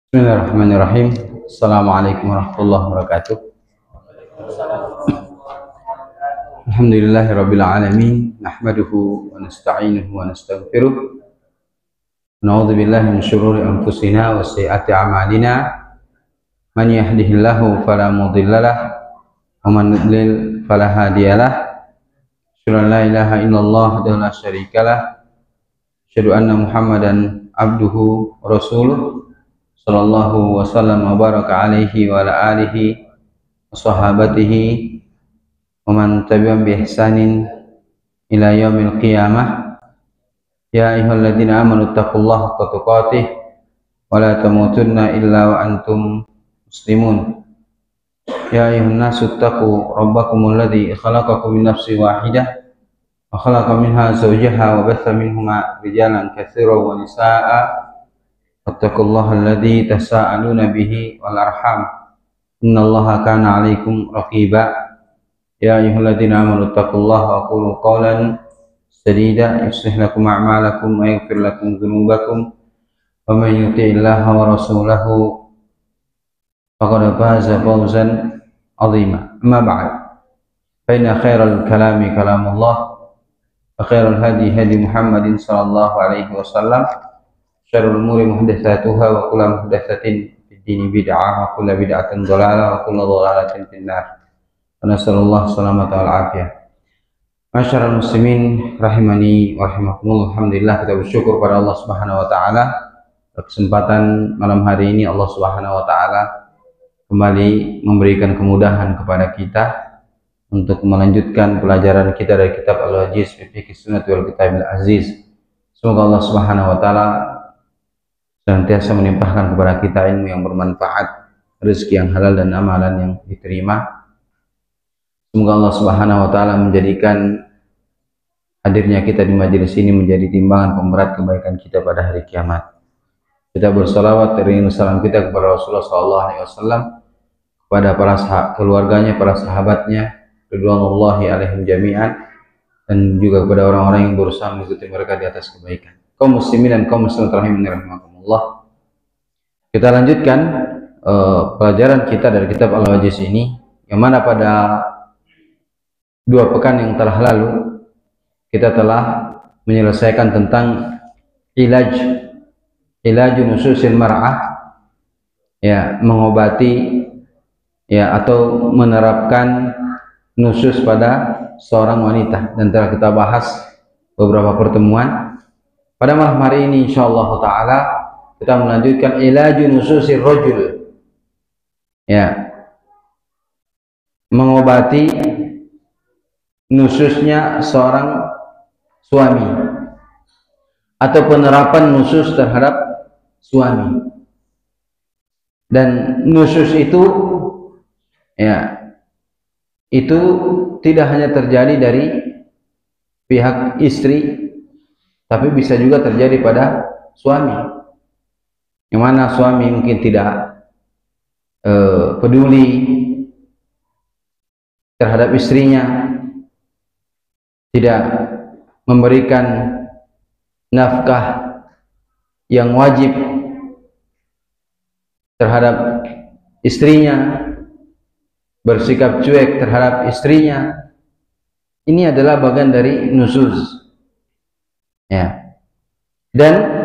Bismillahirrahmanirrahim. Assalamualaikum warahmatullahi wabarakatuh. Alhamdulillahirabbil alamin, nahmaduhu wa nasta'inuhu wa nastaghfiruh. Na'udzu billahi min syururi anfusina wa sayyiati a'malina. Man yahdihillahu fala mudhillalah wa man yudlil fala hadiyalah. Asyhadu an la ilaha illallah wa la syarikalah. Asyhadu anna Muhammadan abduhu wa rasuluh. Sallallahu wasallam wa baraka alaihi wa ala alihi wa sahabatihi wa man tabi'ahum bi ihsanin ila yaumil qiyamah. Ya ayyuhalladzina amanu taqullaha haqqa tuqatih wa la tamutunna illa wa antum muslimun. Ya ayyuhan nasu taqu rabbakumul ladzi khalaqakum min nafsin wahidah wa khalaqa minha zawjaha wa batha minhuma rijalan katsiran wa nisaa'a. Wattaqullaha alladzi tasaaluna bihi wal arham innallaha kana 'alaikum raqiba. Ya ayyuhalladzina amanu taqullaha wa qulu qawlan sadida yuslih lakum a'malakum wa yaghfir lakum dhunubakum wa man yuti'illaha wa rasulahu faqad faza fawzan 'azima. Amma ba'd, fa inna khairal kalami kalamullah wa khairal hadi hadi Muhammadin sallallahu alaihi wasallam. Syarrul umuri muhdatsatuha wa kullu muhdatsatin fid dini bid'ah wa kullu bid'atin dhalalah wa kullu dhalalatin finnar. Wa nasallallahu salamata wal afiyah. Masyarul muslimin rahimani wa rahimakumullah. Alhamdulillah, kita bersyukur pada Allah Subhanahu wa taala. Kesempatan malam hari ini Allah Subhanahu wa taala kembali memberikan kemudahan kepada kita untuk melanjutkan pelajaran kita dari kitab Al-Wajiz fi Fiqh Sunnah wal Kitabil Aziz. Semoga Allah Subhanahu wa taala senantiasa menimpahkan kepada kita ilmu yang bermanfaat, rezeki yang halal dan amalan yang diterima. Semoga Allah Subhanahu wa taala menjadikan hadirnya kita di majelis ini menjadi timbangan pemberat kebaikan kita pada hari kiamat. Kita bersalawat dan salam kita kepada Rasulullah SAW, kepada para keluarganya, para sahabatnya, ridwanullahi alaihim jami'an, dan juga kepada orang-orang yang berusaha mengikuti mereka di atas kebaikan. Kaum muslimin dan kaum muslimat rahimakumullah. Kita lanjutkan pelajaran kita dari kitab Al-Wajiz ini, yang mana pada 2 pekan yang telah lalu kita telah menyelesaikan tentang ilaju nususil mar'ah, ya, mengobati, ya, atau menerapkan nusus pada seorang wanita, dan telah kita bahas beberapa pertemuan. Pada malam hari ini insyaallah taala kita melanjutkan ilaju nususir rajul, ya, mengobati nususnya seorang suami atau penerapan nusus terhadap suami. Dan nusus itu, ya, itu tidak hanya terjadi dari pihak istri, tapi bisa juga terjadi pada suami, yang mana suami mungkin tidak peduli terhadap istrinya, tidak memberikan nafkah yang wajib terhadap istrinya, bersikap cuek terhadap istrinya. Ini adalah bagian dari nusus, ya. Dan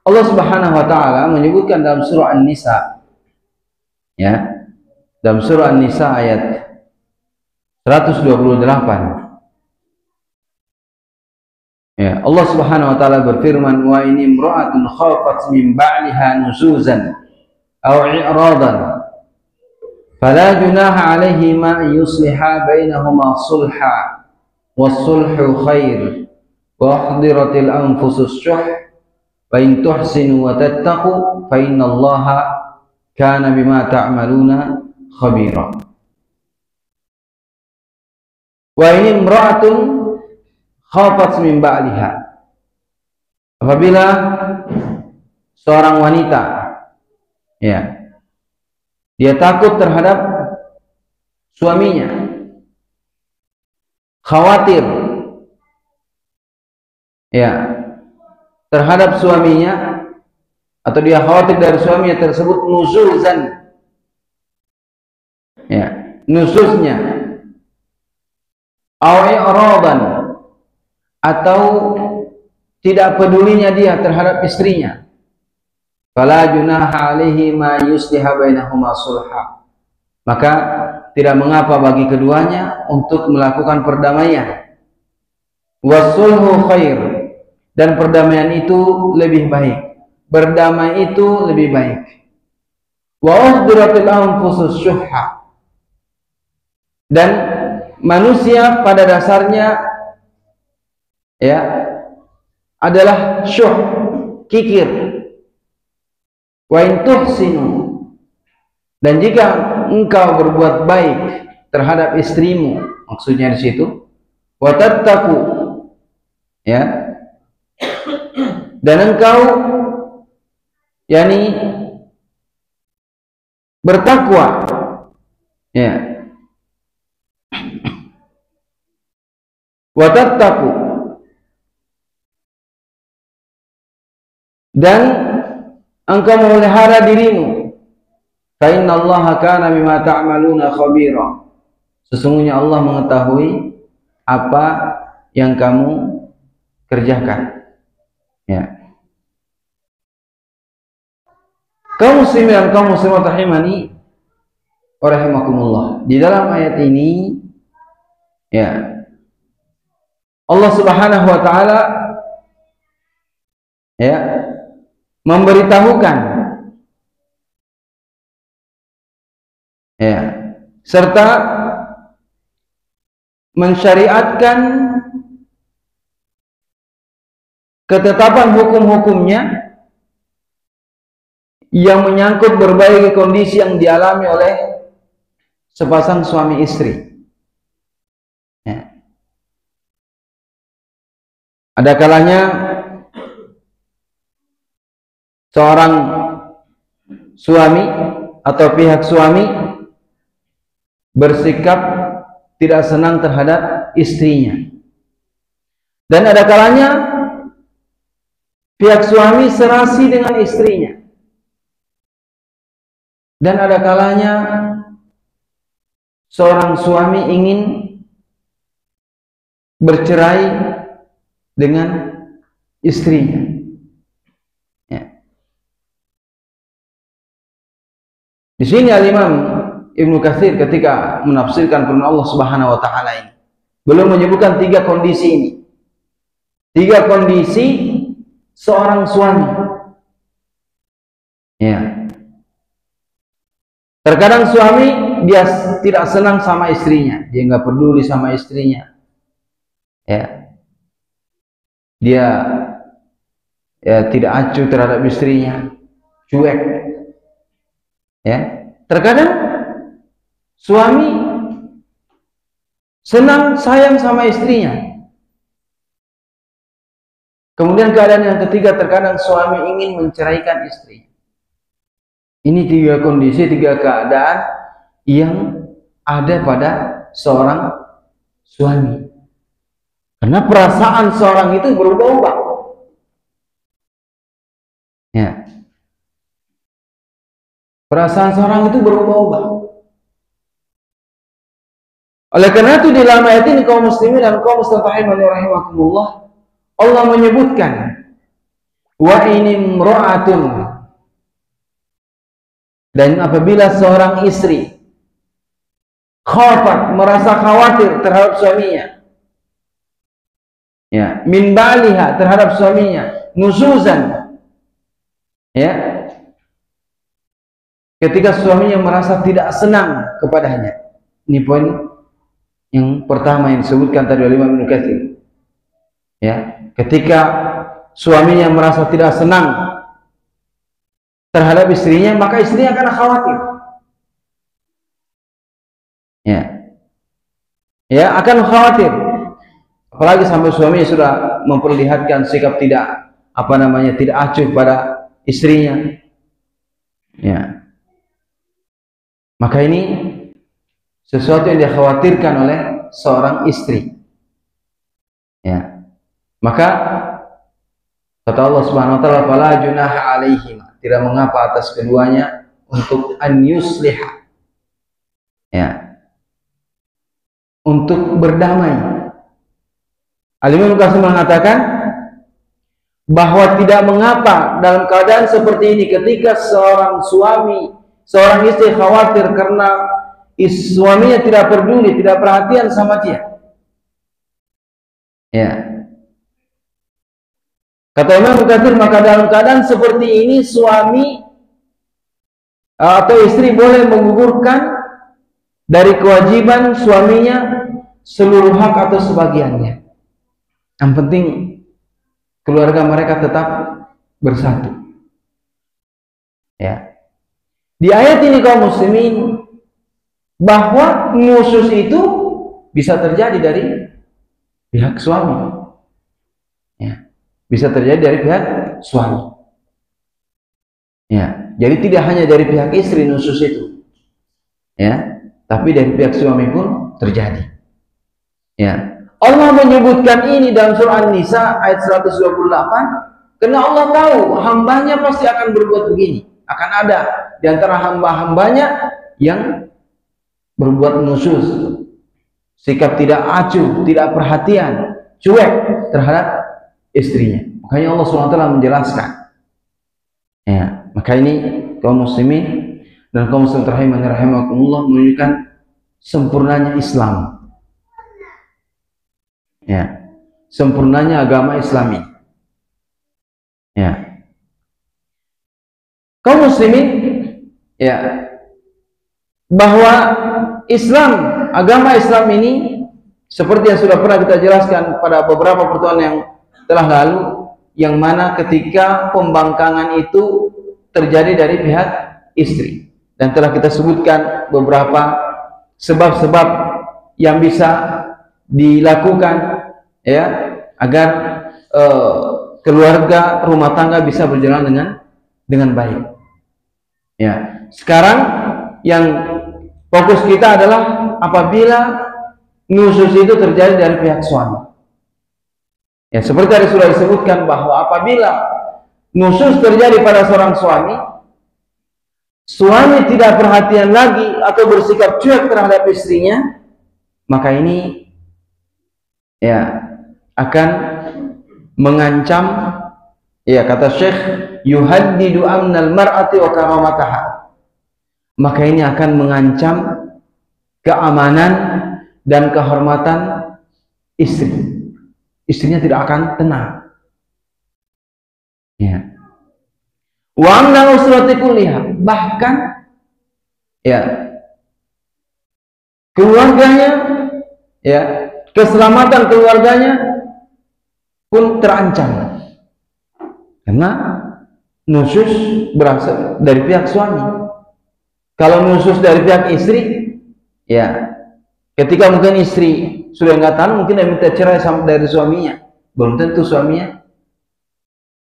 Allah Subhanahu wa taala menyebutkan dalam surah An-Nisa, ya, dalam surah An-Nisa ayat 128, ya, Allah Subhanahu wa taala berfirman, wa in imra'atun khafat min ba'liha nusuzan aw i'radan fala junaha 'alaihima yusliha bainahuma sulha was-sulhu khair wa hadiratil anfusus syuh wa in tuhsinu wa tattaqu fa innallaha kana bima ta'maluna khabira. Wa in imra'atun khafat min ba'liha, apabila seorang wanita, ya, dia takut terhadap suaminya, khawatir, ya, terhadap suaminya, atau dia khawatir dari suaminya tersebut nuzuzan, ya, nuzuznya, i'radan, atau tidak pedulinya dia terhadap istrinya, fala junaha alaihi ma yusliha bainahuma sulha, maka tidak mengapa bagi keduanya untuk melakukan perdamaian. Wasulhu khair, dan perdamaian itu lebih baik, berdamai itu lebih baik. Wa uhdiratil anfusus syuhha, dan manusia pada dasarnya, ya, adalah syuh, kikir. Wa in tuhsinu, dan jika engkau berbuat baik terhadap istrimu, maksudnya di situ, wa tattaqu, ya, dan engkau yakni bertakwa, ya, wa tattaqu, dan engkau memelihara dirimu, fa innallaha kana bima ta'maluna khabira, sesungguhnya Allah mengetahui apa yang kamu kerjakan, ya. Kaum muslimin dan kaum muslimat rahimani wa rahimakumullah, di dalam ayat ini, ya, Allah Subhanahu wa taala, ya, memberitahukan, ya, serta mensyariatkan ketetapan hukum-hukumnya yang menyangkut berbagai kondisi yang dialami oleh sepasang suami istri, ya. Ada kalanya seorang suami atau pihak suami bersikap tidak senang terhadap istrinya, dan ada kalanya pihak suami serasi dengan istrinya, dan ada kalanya seorang suami ingin bercerai dengan istrinya, ya. Di sini Al-Imam Ibnu Katsir ketika menafsirkan firman Allah Subhanahu wa taala ini belum menyebutkan tiga kondisi ini. Tiga kondisi seorang suami, ya. Terkadang suami dia tidak senang sama istrinya, dia nggak peduli sama istrinya, ya. Dia, ya, tidak acuh terhadap istrinya, cuek, ya. Terkadang suami senang sayang sama istrinya. Kemudian keadaan yang ketiga, terkadang suami ingin menceraikan istri. Ini tiga kondisi, tiga keadaan yang ada pada seorang suami. Karena perasaan seorang itu berubah-ubah, ya. Perasaan seorang itu berubah-ubah. Oleh karena itu di dalam ayat ini kaum muslimin dan kaum muslimat rahimakumullah, Allah menyebutkan wa inimra'atun, dan apabila seorang istri khafat, merasa khawatir terhadap suaminya, ya, min ba'liha, terhadap suaminya, nuzuzan, ya, ketika suaminya merasa tidak senang kepadanya. Ini poin yang pertama yang disebutkan tadi oleh Imam Ibnu Katsir, ya. Ketika suaminya merasa tidak senang terhadap istrinya, maka istrinya akan khawatir, ya, ya, akan khawatir. Apalagi sampai suaminya sudah memperlihatkan sikap tidak, apa namanya, tidak acuh pada istrinya, ya. Maka ini sesuatu yang dikhawatirkan oleh seorang istri, ya. Maka Kata Allah Subhanahu wa taala, "Fala junaha 'alaihim." Tidak mengapa atas keduanya untuk an yusliha. Ya. Untuk berdamai. Al-Imam Qasim mengatakan bahwa tidak mengapa dalam keadaan seperti ini ketika seorang suami, seorang istri khawatir karena suaminya tidak peduli, tidak perhatian sama dia. Ya. Kata Imam Qasim, maka dalam keadaan seperti ini suami atau istri boleh menggugurkan dari kewajiban suaminya seluruh hak atau sebagiannya. Yang penting keluarga mereka tetap bersatu. Ya. Di ayat ini kaum muslimin bahwa nusyuz itu bisa terjadi dari pihak suami. Ya. Bisa terjadi dari pihak suami. Ya. Jadi tidak hanya dari pihak istri nusyuz itu. Ya, tapi dari pihak suami pun terjadi. Ya. Allah menyebutkan ini dalam surah An-Nisa ayat 128 karena Allah tahu hambanya pasti akan berbuat begini. Akan ada di antara hamba-hambanya yang berbuat nusyuz, sikap tidak acuh, tidak perhatian, cuek terhadap istrinya. Makanya Allah SWT menjelaskan. Ya, maka ini kaum muslimin dan kaum muslim rahimakumullah menunjukkan sempurnanya Islam. Ya, sempurnanya agama Islami. Ya, kaum muslimin, ya, bahwa Islam, agama Islam ini seperti yang sudah pernah kita jelaskan pada beberapa pertemuan yang telah lalu, yang mana ketika pembangkangan itu terjadi dari pihak istri, dan telah kita sebutkan beberapa sebab-sebab yang bisa dilakukan, ya, agar keluarga rumah tangga bisa berjalan dengan baik. Ya, sekarang yang fokus kita adalah apabila nusyuz itu terjadi dari pihak suami. Ya, seperti tadi sudah disebutkan bahwa apabila nusyuz terjadi pada seorang suami, suami tidak perhatian lagi atau bersikap cuek terhadap istrinya, maka ini ya akan mengancam, ya kata Syekh, yuhaddidu amnal mar'ati wa karamataha. Maka ini akan mengancam keamanan dan kehormatan istri. Istrinya tidak akan tenang. Ya. Wa amna usrati kulliha, bahkan ya keluarganya, ya, keselamatan keluarganya pun terancam karena nusyuz berasal dari pihak suami. Kalau nusyuz dari pihak istri, ya, ketika mungkin istri sudah nggak tahan, mungkin dia minta cerai dari suaminya, belum tentu suaminya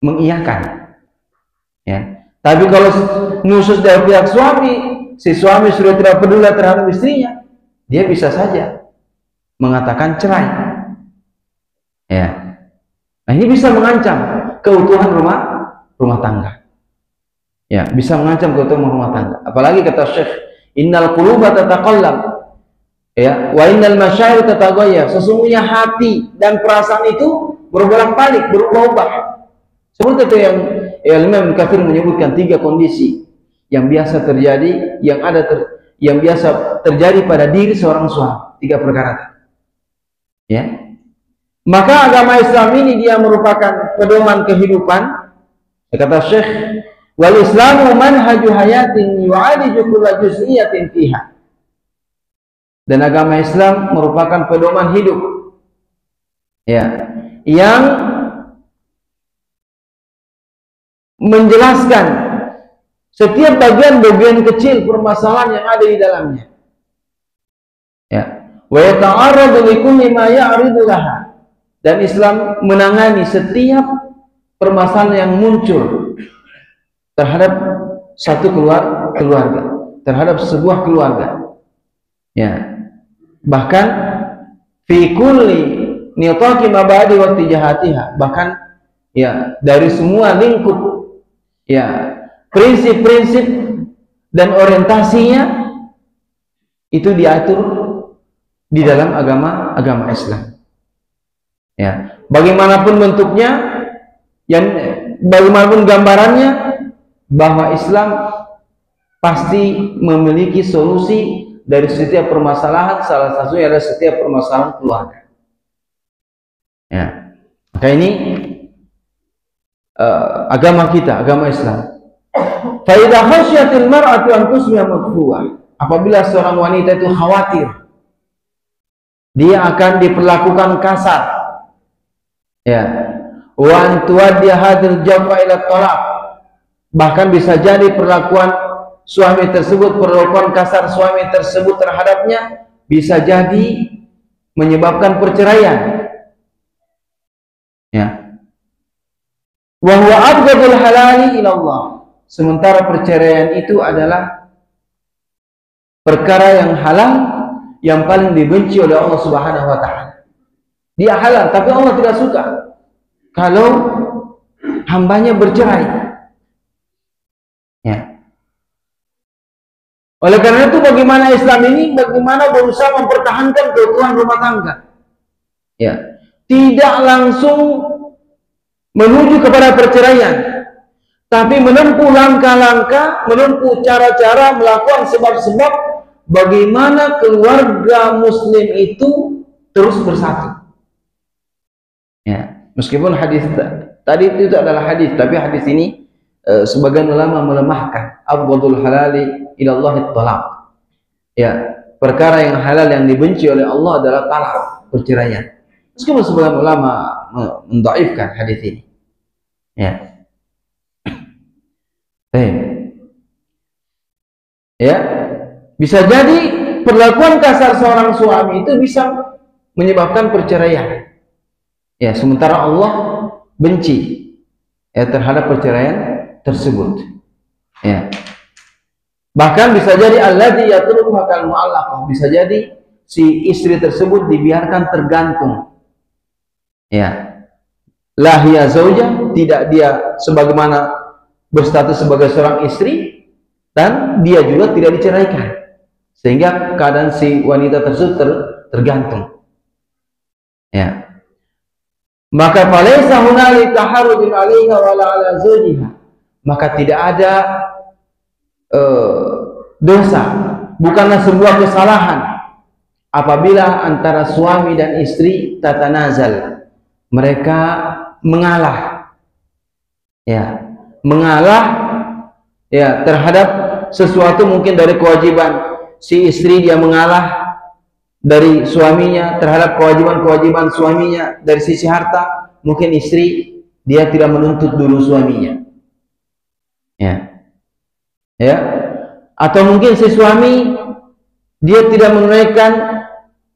mengiyakan. Ya, tapi kalau nusyuz dari pihak suami, si suami sudah tidak peduli terhadap istrinya, dia bisa saja mengatakan cerai. Ya, nah ini bisa mengancam keutuhan rumah tangga. Ya, bisa mengancam keutuhan rumah tangga. Apalagi kata Syekh, innal quluba tataqallab, ya, wa innal masyair tataghayyar. Sesungguhnya hati dan perasaan itu berbolak-balik, berubah-ubah. Seperti itu yang Imam Katsir menyebutkan 3 kondisi yang biasa terjadi, yang biasa terjadi pada diri seorang suami. 3 perkara. Ya, maka agama Islam ini dia merupakan pedoman kehidupan. Kata Syekh, wal Islamu manhaju hayatin yu'aliju kulla juz'iyatin fiha. Dan agama Islam merupakan pedoman hidup, ya, yang menjelaskan setiap bagian-bagian kecil permasalahan yang ada di dalamnya. Ya, wa yata'arradu likulli ma ya'ridu laha. Dan Islam menangani setiap permasalahan yang muncul terhadap satu keluarga, terhadap sebuah keluarga. Ya, bahkan fi kulli nitaqi mabadi wa tijahatiha, bahkan ya, dari semua lingkup, ya, prinsip-prinsip dan orientasinya itu diatur di dalam agama Islam. Ya, bagaimanapun bentuknya, yang bagaimanapun gambarannya, bahwa Islam pasti memiliki solusi dari setiap permasalahan, salah satunya adalah setiap permasalahan keluarga. Ya, maka ini agama kita, agama Islam. Fa idza khasyatil mar'atu an tusmi'a madfuwa, apabila seorang wanita itu khawatir dia akan diperlakukan kasar, ya, wa an tuwaddi hadhil jafa ila talaq, bahkan bisa jadi perlakuan suami tersebut, perlakuan kasar suami tersebut terhadapnya bisa jadi menyebabkan perceraian, ya. Wa huwa abghadul halali ila Allah, sementara perceraian itu adalah perkara yang halal yang paling dibenci oleh Allah Subhanahu wa taala. Dia halal, tapi Allah tidak suka kalau hambanya bercerai. Ya. Oleh karena itu, bagaimana Islam ini, bagaimana berusaha mempertahankan keutuhan rumah tangga. Ya. Tidak langsung menuju kepada perceraian, tapi menempuh langkah-langkah, menempuh cara-cara, melakukan sebab-sebab bagaimana keluarga muslim itu terus bersatu. Ya, meskipun hadis tadi itu adalah hadis, tapi hadis ini sebagian ulama melemahkan. Abghadul halali ilallahi talaq. Ya, perkara yang halal yang dibenci oleh Allah adalah talak, perceraian. Meskipun sebagian ulama mendhaifkan hadis ini. Ya. Ya, bisa jadi perlakuan kasar seorang suami itu bisa menyebabkan perceraian. Ya, sementara Allah benci, ya, terhadap perceraian tersebut. Ya. Bahkan bisa jadi alladzi yatruku kal mu'allaqah, bisa jadi si istri tersebut dibiarkan tergantung. Ya. La hiya zaujah, tidak dia sebagaimana berstatus sebagai seorang istri, dan dia juga tidak diceraikan, sehingga keadaan si wanita tersebut tergantung. Ya. Maka falaysa hunalika harujun 'alaiha wala 'ala zawjiha, maka tidak ada dosa, bukanlah sebuah kesalahan apabila antara suami dan istri tatanazal, mereka mengalah, ya, mengalah, ya, terhadap sesuatu, mungkin dari kewajiban si istri, dia mengalah dari suaminya terhadap kewajiban-kewajiban suaminya dari sisi harta. Mungkin istri dia tidak menuntut dulu suaminya, ya, ya, atau mungkin si suami dia tidak menunaikan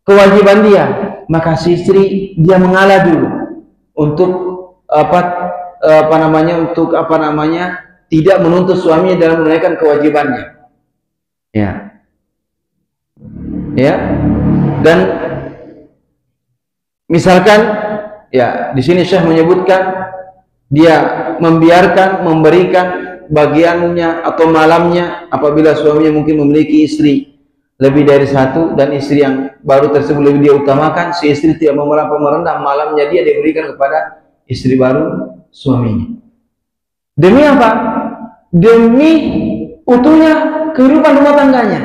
kewajiban dia, maka si istri dia mengalah dulu untuk tidak menuntut suaminya dalam menunaikan kewajibannya, ya, ya. Dan misalkan, ya, di sini Syekh menyebutkan dia membiarkan, memberikan bagiannya atau malamnya apabila suaminya mungkin memiliki istri lebih dari satu, dan istri yang baru tersebut lebih dia utamakan, si istri tidak merendah malamnya dia diberikan kepada istri baru suaminya. Demi apa? Demi utuhnya kehidupan rumah tangganya.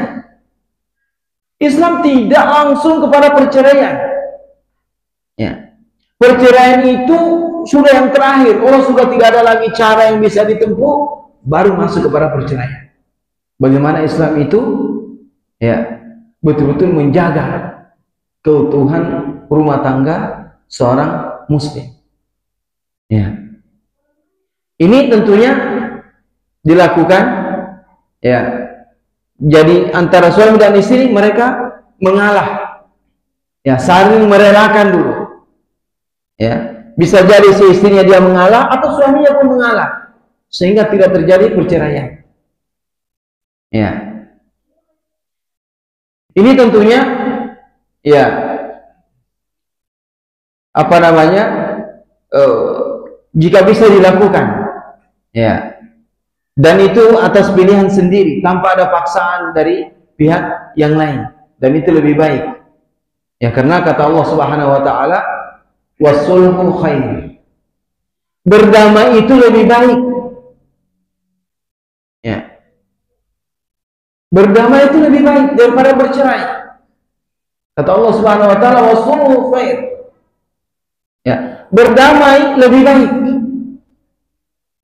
Islam tidak langsung kepada perceraian. Ya. Perceraian itu sudah yang terakhir. Kalau sudah tidak ada lagi cara yang bisa ditempuh, baru masuk kepada perceraian. Bagaimana Islam itu, ya, betul-betul menjaga keutuhan rumah tangga seorang muslim. Ya. Ini tentunya dilakukan, ya, jadi antara suami dan istri mereka mengalah, ya, saling merelakan dulu, ya. Bisa jadi si istrinya dia mengalah atau suaminya pun mengalah, sehingga tidak terjadi perceraian, ya. Ini tentunya, ya, jika bisa dilakukan, ya. Dan itu atas pilihan sendiri tanpa ada paksaan dari pihak yang lain, dan itu lebih baik. Ya, karena kata Allah Subhanahu wa taala, "Wasulhu khair." Berdamai itu lebih baik. Ya. Berdamai itu lebih baik daripada bercerai. Kata Allah Subhanahu wa taala, "Wasulhu khair." Ya, berdamai lebih baik.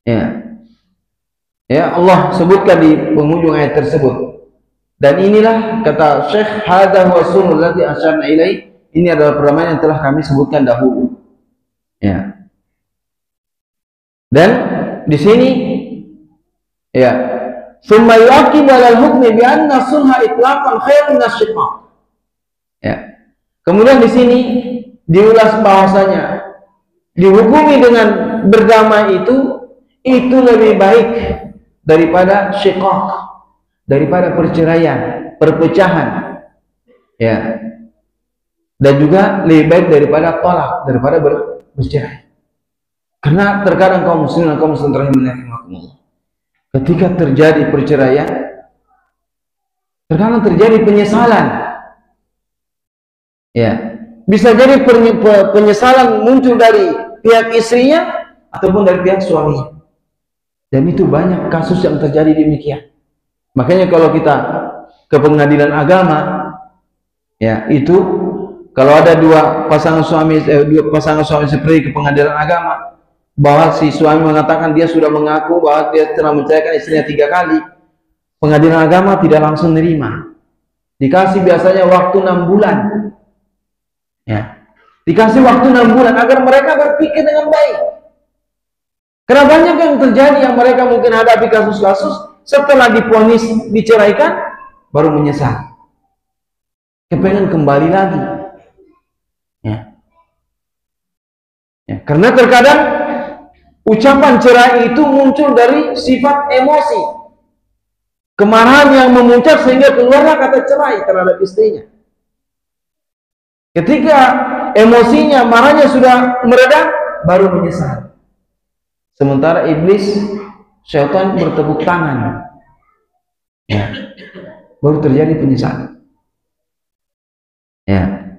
Ya. Ya, Allah sebutkan di penghujung ayat tersebut. Dan inilah kata Syekh, hadza huwa sunnul ladzi asyarna ilaih. Ini adalah perdamaian yang telah kami sebutkan dahulu. Ya. Dan di sini ya, summa yaqib alal hukmi bi anna sulha itlaqan khairun min asyiqaq. Ya. Kemudian di sini diulas bahwasanya dihukumi dengan berdamai itu lebih baik daripada syiqaq, daripada perceraian, perpecahan. Ya. Dan juga lebih baik daripada talak, daripada bercerai. Karena terkadang kaum muslimin dan kaum muslimat rahimakumullah, ketika terjadi perceraian, terkadang terjadi penyesalan. Ya, bisa jadi penyesalan muncul dari pihak istrinya ataupun dari pihak suaminya. Dan itu banyak kasus yang terjadi demikian. Makanya kalau kita ke pengadilan agama, ya, itu kalau ada dua pasangan suami istri ke pengadilan agama, bahwa si suami mengatakan dia sudah mengaku bahwa dia telah menceraikan istrinya 3 kali, pengadilan agama tidak langsung nerima. Dikasih biasanya waktu 6 bulan. Ya. Dikasih waktu 6 bulan agar mereka berpikir dengan baik. Karena banyak yang terjadi yang mereka mungkin hadapi kasus-kasus setelah divonis diceraikan baru menyesal, kepengen kembali lagi. Ya. Ya, karena terkadang ucapan cerai itu muncul dari sifat emosi, kemarahan yang memuncak sehingga keluarlah kata cerai terhadap istrinya. Ketika emosinya, marahnya sudah mereda, baru menyesal. Sementara iblis, syaitan bertepuk tangan. Ya. Baru terjadi penyesalan. Ya.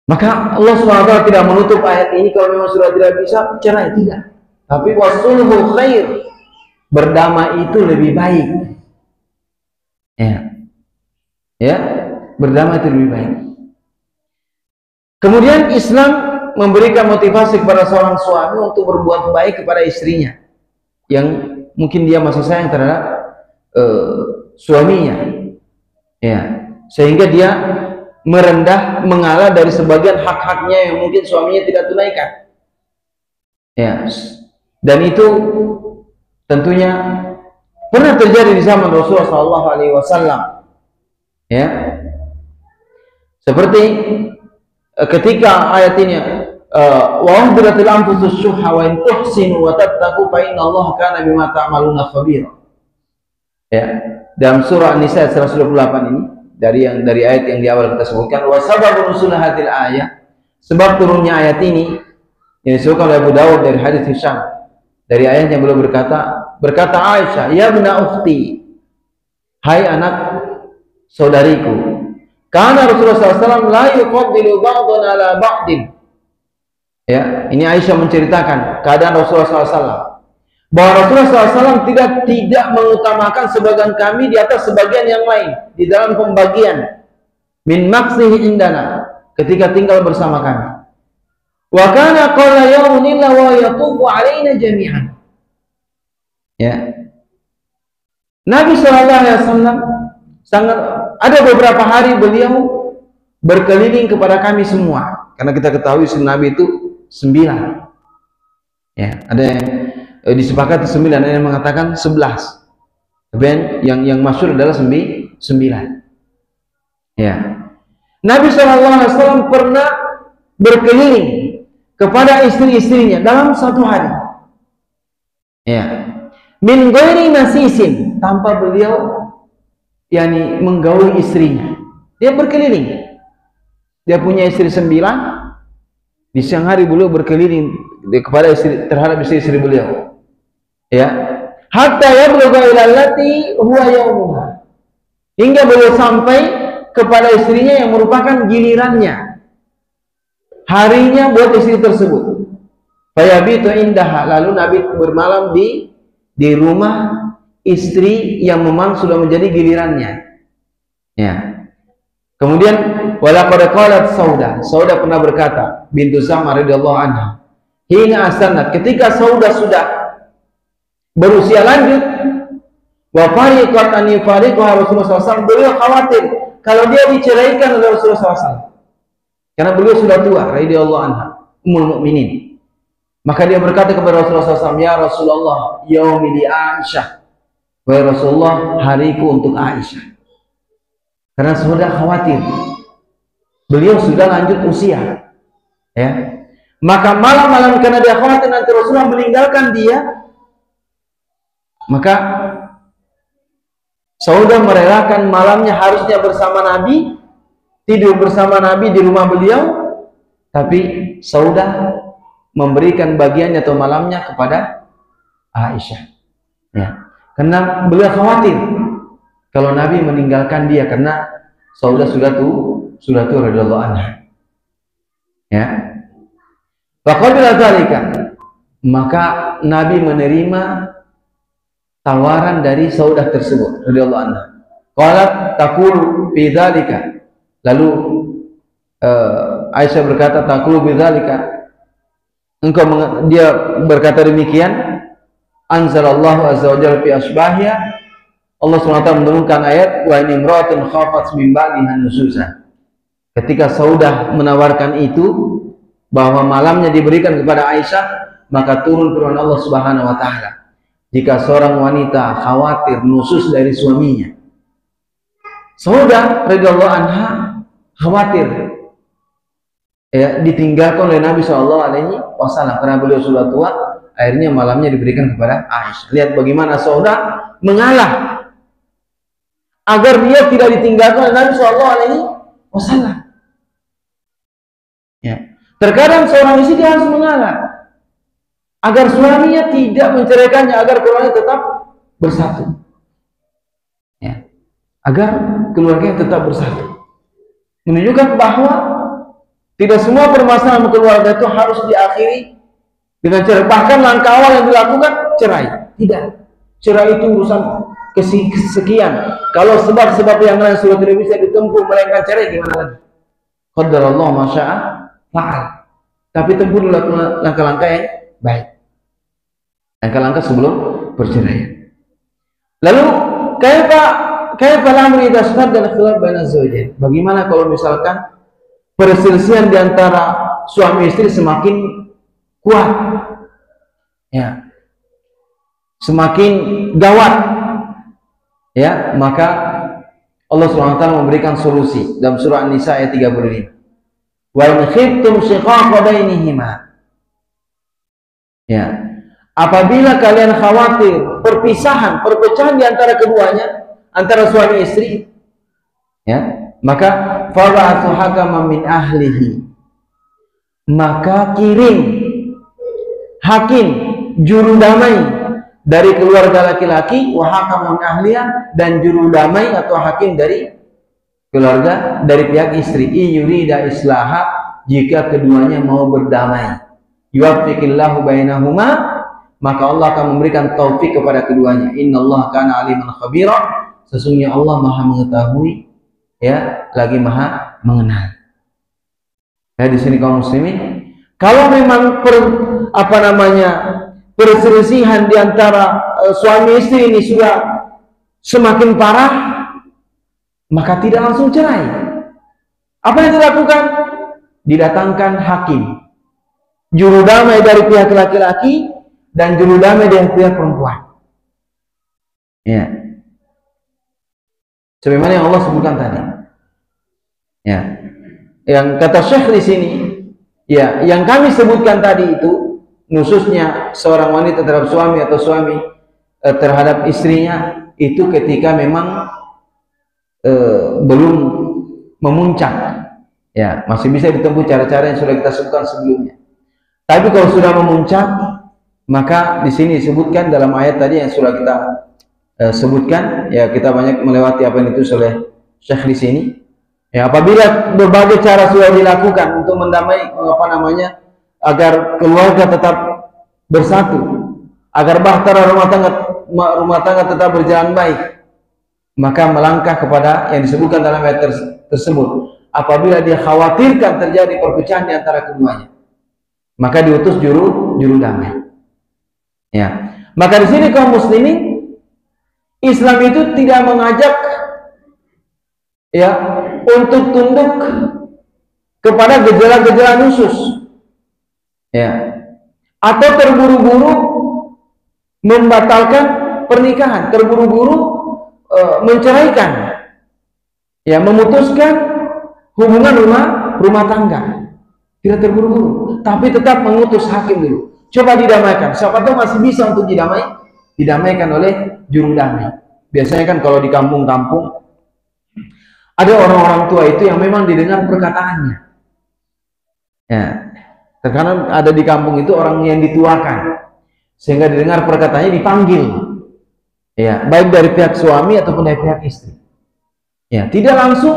Maka Allah SWT tidak menutup ayat ini kalau memang sudah tidak bisa cerai, tidak. Tapi wasulhu khair, berdamai itu lebih baik. Ya. Ya, berdamai itu lebih baik. Kemudian Islam memberikan motivasi kepada seorang suami untuk berbuat baik kepada istrinya yang mungkin dia masih sayang terhadap suaminya, ya, sehingga dia merendah, mengalah dari sebagian hak-haknya yang mungkin suaminya tidak tunaikan, ya. Dan itu tentunya pernah terjadi di zaman Rasulullah SAW, ya, seperti ketika ayat ini, wa uhdiratil anfusus syuhha wa in tuhsinu wa tattaqu fa innallaha kana bima ta'maluna khabira. Ya, dalam surah An-Nisa 128 ini, dari ayat yang di awal kita sebutkan, wa sababun nuzul hadhil ayat, sebab turunnya ayat ini yang disebutkan oleh Abu Dawud dari hadis Hisham, dari ayat yang beliau berkata Aisyah, ya bna ukhti, hai anak saudariku, karena Rasulullah SAW la yuqabbilu ba'dun ala ba'din. Ya, ini Aisyah menceritakan keadaan Rasulullah SAW, bahwa Rasulullah SAW tidak mengutamakan sebagian kami di atas sebagian yang lain di dalam pembagian min maksihi indana, ketika tinggal bersama kami. Wa kana qala yawmun illa wa yatufu alaina jami'an. Ya, Nabi SAW sangat, ada beberapa hari beliau berkeliling kepada kami semua, karena kita ketahui Nabi itu 9. Ya, ada yang disepakati 9, ada yang mengatakan 11. Tapi yang masyhur adalah 9. Ya. Nabi SAW pernah berkeliling kepada istri-istrinya dalam satu hari. Ya. Min ghairi nasisin, tanpa beliau yakni menggauli istrinya. Dia berkeliling. Dia punya istri 9. Di siang hari beliau berkeliling kepada istri, terhadap istri-istri beliau. Ya, hatta yablugha ila allati huwa yaumuha, hingga beliau sampai kepada istrinya yang merupakan gilirannya, harinya buat istri tersebut. Fayabitu indaha, lalu Nabi bermalam di rumah istri yang memang sudah menjadi gilirannya. Ya. Kemudian walaqad qalat Saudah pernah berkata, bintu Zam'ah radhiyallahu anha, hina asanat, ketika Saudah sudah berusia lanjut, wa fariqat an yufariqaha Rasulullah SAW, beliau khawatir kalau dia diceraikan oleh Rasulullah SAW, karena beliau sudah tua radhiyallahu anha, ummul mukminin. Maka dia berkata kepada Rasulullah SAW, ya Rasulullah, yaumi li Aisyah, wahai Rasulullah, hariku untuk Aisyah. Karena sudah khawatir, beliau sudah lanjut usia, ya. Maka malam-malam karena dia khawatir nanti Rasulullah meninggalkan dia, maka Saudah merelakan malamnya harusnya bersama Nabi, tidur bersama Nabi di rumah beliau, tapi Saudah memberikan bagiannya atau malamnya kepada Aisyah, ya. Karena beliau khawatir kalau Nabi meninggalkan dia, karena Saudah sudah tuh radhiyallahu anha. Ya. Faqabila dzalika, maka Nabi menerima tawaran dari Saudah tersebut radhiyallahu anha. Qalat taqulu fi dzalika. Lalu Aisyah berkata, taqulu bi dzalika, dia berkata demikian, anzalallahu azza wa jalla fi asbahiyah, Allah SWT menurunkan ayat, wa in imra'atun khafat min ba'liha nusyuzan. Ketika Saudah menawarkan itu, bahwa malamnya diberikan kepada Aisyah, maka turun firman Allah Subhanahu wa taala, jika seorang wanita khawatir nusyuz dari suaminya. Saudah radhiyallahu anha khawatir, ya, ditinggalkan oleh Nabi SAW karena beliau sudah tua. Akhirnya malamnya diberikan kepada Aisyah. Lihat bagaimana Saudah mengalah agar dia tidak ditinggalkan oleh Nabi SAW. Ya. Terkadang seorang istri dia harus mengalah agar suaminya tidak menceraikannya, agar keluarga tetap bersatu. Ya. Agar keluarga tetap bersatu. Menunjukkan bahwa tidak semua permasalahan keluarga itu harus diakhiri dengan cerai. Bahkan langkah awal yang dilakukan cerai. Tidak. Cerai itu urusan kesekian. Kalau sebab-sebab yang lain sudah tidak bisa ditempuh, melainkan cerai, gimana lagi? Qadarallahu ma syaa fa'al. Tapi tempuh dulu langkah-langkah yang baik. Langkah-langkah sebelum perceraian. Lalu kaifa lamru idza ishtadda al-khilaf baina az-zawjain? Bagaimana kalau misalkan perselisihan di antara suami istri semakin kuat, ya, semakin gawat, ya, maka Allah SWT memberikan solusi dalam surah An-Nisa ayat 35. Wa in khiftum shiqaqa bainihima, ya, apabila kalian khawatir perpecahan di antara keduanya, antara suami istri, ya, maka fab'athu hakaman min ahlihi, maka kirim hakim juru damai dari keluarga laki-laki, wa hakamun ahliya, dan juru damai atau hakim dari keluarga dari pihak istri, yurida islaha, jika keduanya mau berdamai, yuwaffiqillahu bainahuma, maka Allah akan memberikan taufik kepada keduanya. Innallaha kana aliman khabira, sesungguhnya Allah Maha mengetahui, ya, lagi Maha mengenal. Ya, di sini kaum muslimin, kalau memang perselisihan di antara suami istri ini sudah semakin parah, maka tidak langsung cerai. Apa yang dilakukan? Didatangkan hakim, juru damai dari pihak laki-laki dan juru damai dari pihak perempuan. Ya, sebagaimana yang Allah sebutkan tadi. Ya, yang kata Syekh di sini, ya, yang kami sebutkan tadi itu, khususnya seorang wanita terhadap suami atau suami terhadap istrinya, itu ketika memang belum memuncak, ya, masih bisa ditempuh cara-cara yang sudah kita sebutkan sebelumnya. Tapi kalau sudah memuncak, maka di sini disebutkan dalam ayat tadi yang sudah kita sebutkan, ya kita banyak melewati apa yang ditulis oleh Syekh di sini. Ya, apabila berbagai cara sudah dilakukan untuk mendamai agar keluarga tetap bersatu, agar bahtera rumah tangga tetap berjalan baik, maka melangkah kepada yang disebutkan dalam ayat tersebut. Apabila dia khawatirkan terjadi perpecahan di antara keduanya, maka diutus juru damai. Ya, maka di sini kaum muslimin, Islam itu tidak mengajak ya untuk tunduk kepada gejala-gejala khusus, ya, atau terburu-buru membatalkan pernikahan, terburu-buru menceraikan, ya, memutuskan hubungan rumah tangga. Tidak terburu-buru, tapi tetap mengutus hakim dulu. Coba didamaikan. Siapa tahu masih bisa untuk didamaikan oleh juru damai. Biasanya kan kalau di kampung-kampung ada orang-orang tua itu yang memang didengar perkataannya. Ya, terkadang ada di kampung itu orang yang dituakan, sehingga didengar perkataannya dipanggil. Ya, baik dari pihak suami ataupun dari pihak istri. Ya, tidak langsung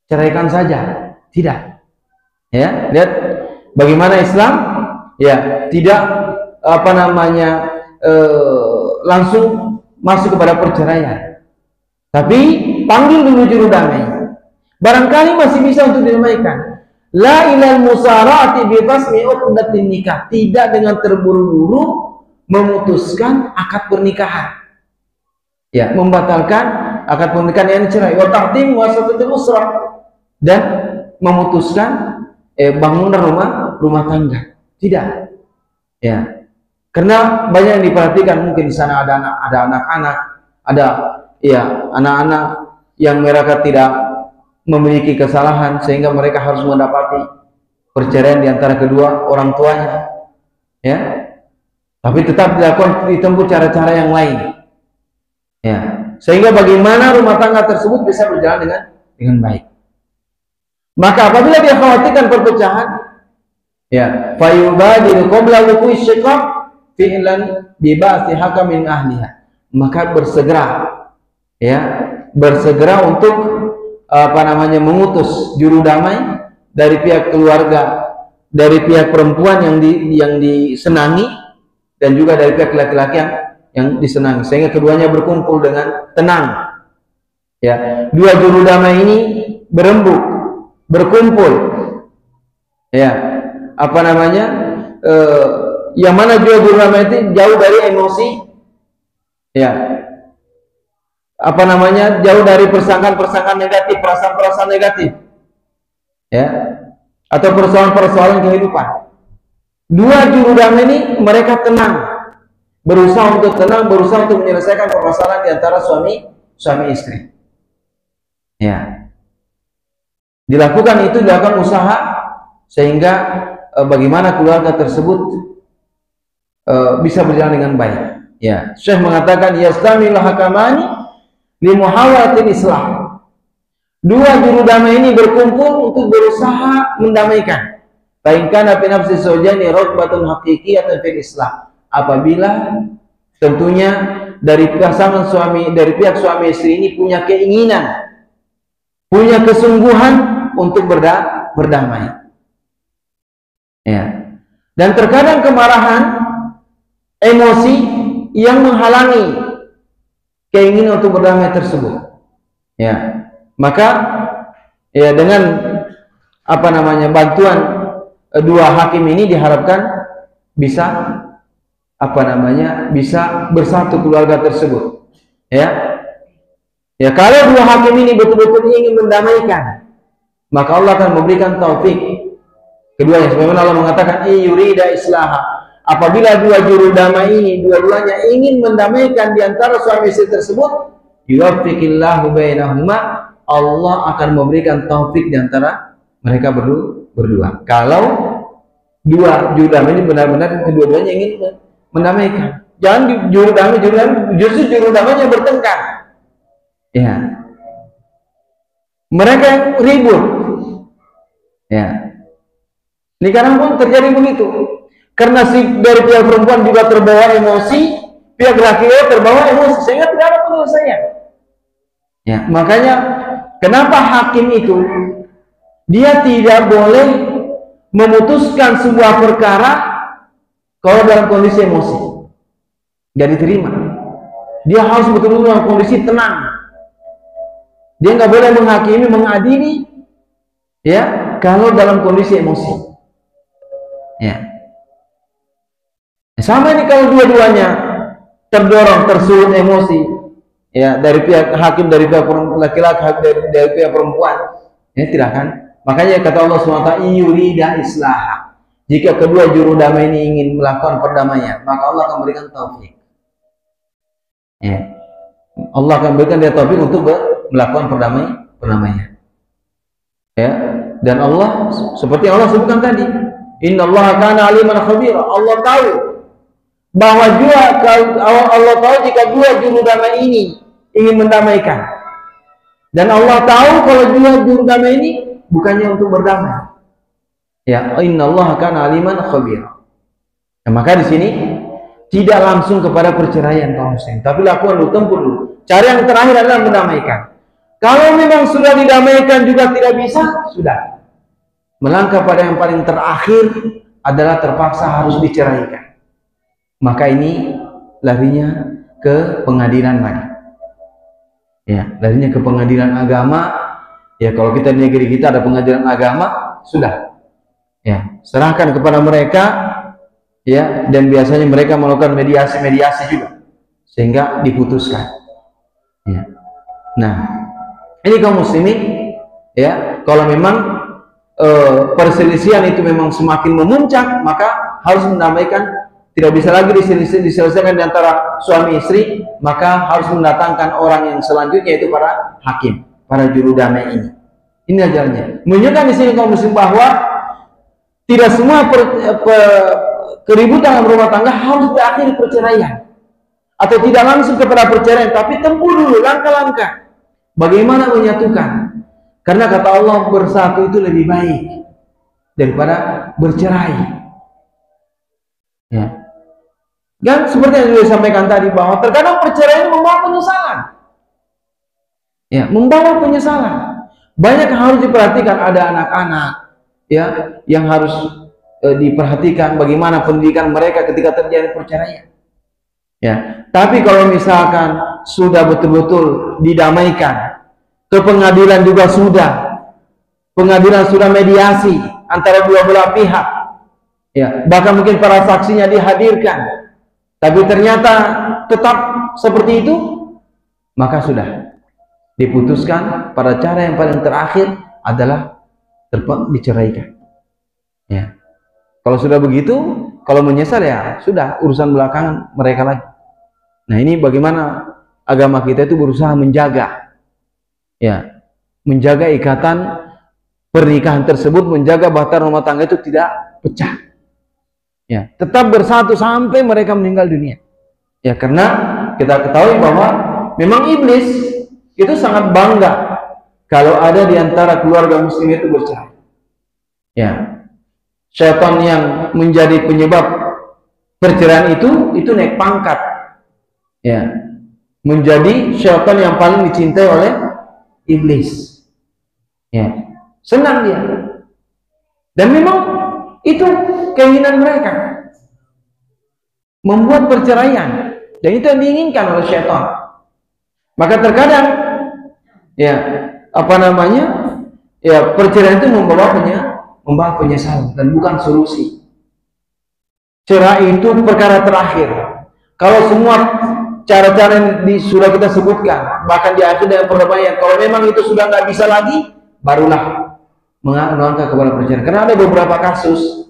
ceraikan saja, tidak. Ya, lihat bagaimana Islam, ya, tidak langsung masuk kepada perceraian, tapi panggil dulu juru damai. Barangkali masih bisa untuk didamaikan. La ilal musarati bi fasmi uqdatin nikah, tidak dengan terburu-buru memutuskan akad pernikahan, ya, membatalkan akad pernikahan yang cerai, wa tahtim wasatul usrah, dan memutuskan bangunan rumah tangga. Tidak, ya, karena banyak yang diperhatikan. Mungkin di sana ada anak-anak, ada ya anak-anak yang mereka tidak memiliki kesalahan sehingga mereka harus mendapati perceraian di antara kedua orang tuanya, ya, tapi tetap ditempuh cara-cara yang lain, ya, sehingga bagaimana rumah tangga tersebut bisa berjalan dengan baik. Maka apabila dia khawatirkan perpecahan, ya, fayubadiru qabla wuqu'i syiqaq fi'lan bi ba'thi hakamin ahliha, maka bersegera untuk mengutus juru damai dari pihak keluarga, dari pihak perempuan yang disenangi, dan juga dari pihak laki-laki yang disenangi, sehingga keduanya berkumpul dengan tenang. Ya, dua juru damai ini berkumpul, ya, yang mana juru damai itu jauh dari emosi, ya, jauh dari persangkaan negatif, perasaan negatif, ya, atau persoalan kehidupan. Dua juru damai ini mereka berusaha untuk menyelesaikan permasalahan di antara suami istri, ya. Dilakukan usaha sehingga bagaimana keluarga tersebut bisa berjalan dengan baik. Ya, Syekh mengatakan yastamil hakamani li muhawalatil islah. Dua juru damai ini berkumpul untuk berusaha mendamaikan. Fa in kana fi nafsi zawjani raqbatun haqiqiyyatun fil islah. Apabila tentunya dari pihak suami istri ini punya keinginan, punya kesungguhan untuk berdamai, ya. Dan terkadang kemarahan, emosi yang menghalangi keinginan untuk berdamai tersebut, ya, maka ya dengan bantuan dua hakim ini diharapkan bisa bisa bersatu keluarga tersebut, ya. Ya, kalau dua hakim ini betul-betul ingin mendamaikan, maka Allah akan memberikan taufik keduanya. Sebagaimana Allah mengatakan yurida islaha, apabila dua juru damai ini dua-duanya ingin mendamaikan di antara suami istri tersebut, yuwaffiqillahu bainahuma, Allah akan memberikan taufik di antara mereka berdua. Kalau dua juru damai ini benar-benar kedua-duanya ingin mendamaikan. Jangan justru juru damainya bertengkar, ya, mereka ribut, ya. Sekarang pun terjadi begitu. Karena dari pihak perempuan juga terbawa emosi, pihak laki-laki terbawa emosi, sehingga tidak ada penyelesaian. Ya, makanya kenapa hakim itu dia tidak boleh memutuskan sebuah perkara kalau dalam kondisi emosi, nggak diterima. Dia harus betul-betul dalam kondisi tenang. Dia nggak boleh menghakimi, mengadili, ya, kalau dalam kondisi emosi. Ya. Sama ini kalau dua-duanya terdorong, tersulut emosi, ya, dari pihak hakim, dari pihak laki-laki, dari pihak perempuan, ya tidak kan? Makanya kata Allah SWT, yurida islah. Jika kedua juru damai ini ingin melakukan perdamaian, maka Allah akan berikan taufik. Ya. Allah akan berikan dia taufik untuk melakukan perdamaian. Ya. Dan Allah, seperti Allah sebutkan tadi, innallaha kana aliman khabira. Allah tahu bahwa Allah tahu jika dua juru damai ini ingin mendamaikan. Dan Allah tahu kalau dua juru damai ini bukannya untuk berdamai. Ya, innallaha kana aliman khabira. Nah, maka di sini tidak langsung kepada perceraian kaum muslim, tapi lakukan dulu, tempuh dulu. Cara yang terakhir adalah mendamaikan. Kalau memang sudah didamaikan juga tidak bisa, sudah. Melangkah pada yang paling terakhir adalah terpaksa harus diceraikan. Maka ini larinya ke pengadilan lagi. Ya, larinya ke pengadilan agama. Ya, kalau kita di negeri kita ada pengadilan agama, sudah. Ya, serahkan kepada mereka, ya, dan biasanya mereka melakukan mediasi juga sehingga diputuskan. Ya. Nah, ini kaum muslimin, ya, kalau memang perselisihan itu memang semakin memuncak, maka harus mendamaikan. Tidak bisa lagi diselesaikan di antara suami istri, maka harus mendatangkan orang yang selanjutnya, yaitu para hakim, para juru damai ini. Ini ajarnya. Menunjukkan di sini kaum muslim bahwa tidak semua keributan dalam rumah tangga harus berakhir perceraian, atau tidak langsung kepada perceraian, tapi tempuh dulu langkah-langkah bagaimana menyatukan. Karena kata Allah, bersatu itu lebih baik daripada bercerai. Ya. Dan seperti yang sudah disampaikan tadi, bahwa terkadang perceraian membawa penyesalan. Ya, membawa penyesalan. Banyak yang harus diperhatikan. Ada anak-anak, ya, yang harus diperhatikan bagaimana pendidikan mereka ketika terjadi perceraian. Ya, tapi kalau misalkan sudah betul-betul didamaikan, ke pengadilan juga sudah, pengadilan sudah mediasi antara dua belah pihak, ya, bahkan mungkin para saksinya dihadirkan, tapi ternyata tetap seperti itu, maka sudah diputuskan pada cara yang paling terakhir adalah diceraikan. Ya, kalau sudah begitu, kalau menyesal ya sudah, urusan belakangan mereka lagi. Nah, ini bagaimana agama kita itu berusaha menjaga, ya, menjaga ikatan pernikahan tersebut, menjaga bahtera rumah tangga itu tidak pecah, ya, tetap bersatu sampai mereka meninggal dunia. Ya, karena kita ketahui bahwa memang iblis itu sangat bangga kalau ada di antara keluarga muslim itu bercerai. Ya, syaitan yang menjadi penyebab perceraian itu naik pangkat, ya, menjadi syaitan yang paling dicintai oleh iblis. Ya, senang dia. Dan memang itu keinginan mereka, membuat perceraian, dan itu yang diinginkan oleh syaitan. Maka terkadang, ya, apa namanya, ya, perceraian itu membawa penyesalan dan bukan solusi. Cerai itu perkara terakhir. Kalau semua cara-cara yang sudah kita sebutkan, bahkan di akhir dengan perdamaian, kalau memang itu sudah nggak bisa lagi, barulah melangkah kepada perceraian. Karena ada beberapa kasus,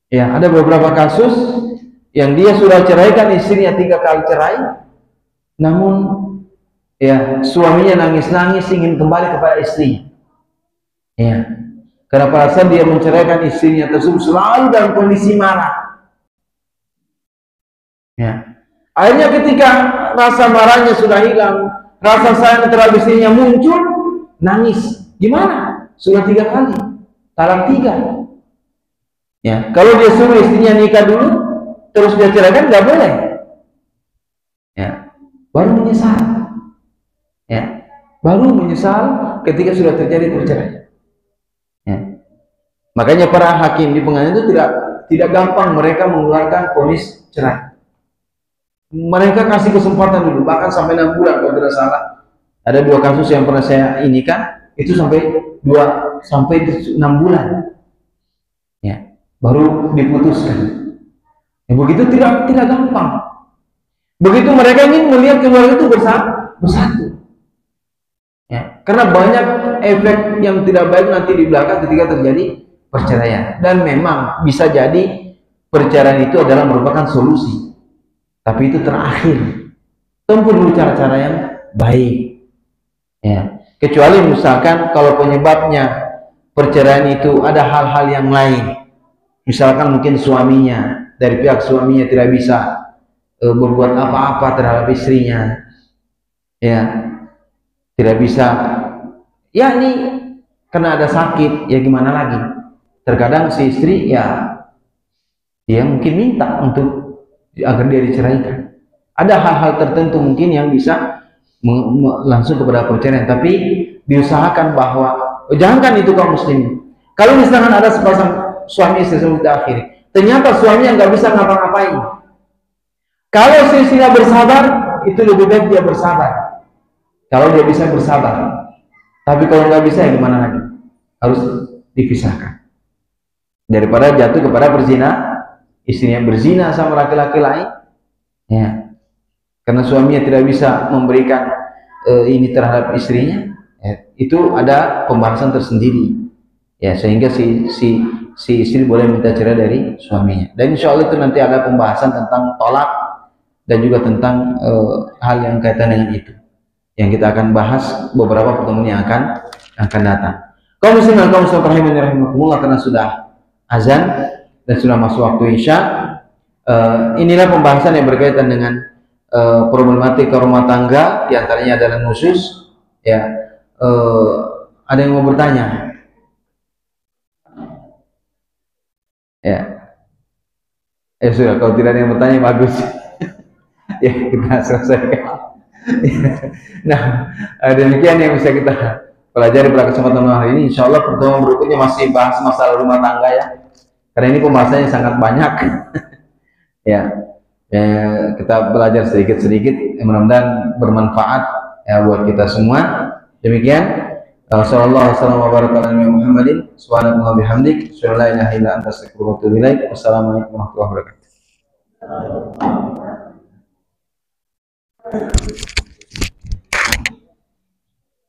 ya, ada beberapa kasus yang dia sudah ceraikan istrinya 3 kali cerai, namun, ya, suaminya nangis-nangis ingin kembali kepada istrinya. Ya, karena pada saat dia menceraikan istrinya tersebut selalu dalam kondisi marah. Ya, akhirnya ketika rasa marahnya sudah hilang, rasa sayang terhadap istrinya muncul, nangis. Gimana? Sudah 3 kali, talak 3. Ya, kalau dia suruh istrinya nikah dulu, terus dia ceraikan, nggak boleh. Ya, baru menyesal. Ya, baru menyesal ketika sudah terjadi perceraian. Ya. Makanya para hakim di pengadilan itu tidak gampang mereka mengeluarkan vonis cerai. Mereka kasih kesempatan dulu, bahkan sampai 6 bulan kalau tidak salah. Ada 2 kasus yang pernah saya inikan, itu sampai 6 bulan. Ya, baru diputuskan. Ya, begitu tidak gampang. Begitu mereka ingin melihat keluarga itu bersatu. Ya, karena banyak efek yang tidak baik nanti di belakang ketika terjadi perceraian. Dan memang bisa jadi perceraian itu adalah merupakan solusi, tapi itu terakhir. Tempuh dulu cara-cara yang baik. Ya, kecuali misalkan kalau penyebabnya perceraian itu ada hal-hal yang lain, misalkan mungkin suaminya, dari pihak suaminya tidak bisa berbuat apa-apa terhadap istrinya, ya, tidak bisa, ya ini karena ada sakit, ya gimana lagi. Terkadang si istri ya dia mungkin minta untuk agar dia diceraikan. Ada hal-hal tertentu mungkin yang bisa langsung kepada perceraian, tapi diusahakan bahwa jangankan itu kaum muslim. Kalau misalkan ada sepasang suami istri sudah akhir, ternyata suaminya nggak bisa ngapa-ngapain. Kalau si istrinya bersabar, itu lebih baik dia bersabar. Kalau dia bisa bersabar, tapi kalau nggak bisa ya gimana lagi? Harus dipisahkan. Daripada jatuh kepada berzina, istrinya berzina sama laki-laki lain, ya, karena suaminya tidak bisa memberikan ini terhadap istrinya, ya, itu ada pembahasan tersendiri, ya, sehingga si istri boleh minta cerai dari suaminya. Dan insya Allah itu nanti ada pembahasan tentang tolak dan juga tentang hal yang kaitan dengan itu, yang kita akan bahas beberapa pertemuan yang akan datang. Kaum muslimin kaum muslimat rahimakumullah, karena sudah azan dan sudah masuk waktu isya, inilah pembahasan yang berkaitan dengan problematika rumah tangga, diantaranya adalah nusyuz. Ya, ada yang mau bertanya? Ya, sudah, kalau tidak ada yang bertanya bagus. Ya, kita selesaikan. Nah, demikian yang bisa kita pelajari pada kesempatan hari ini. Insya Allah pertemuan berikutnya masih bahas masalah rumah tangga, ya, karena ini pembahasannya sangat banyak. Ya, kita belajar sedikit-sedikit, mudah-mudahan bermanfaat ya buat kita semua. Demikian, sallallahu alaihi wasallam wa baraka ala Muhammadin subhanallahi wa bihamdik, asyhadu an la ilaha illa anta astaghfiruka wa atubu ilaik. Wassalamualaikum warahmatullahi wabarakatuh.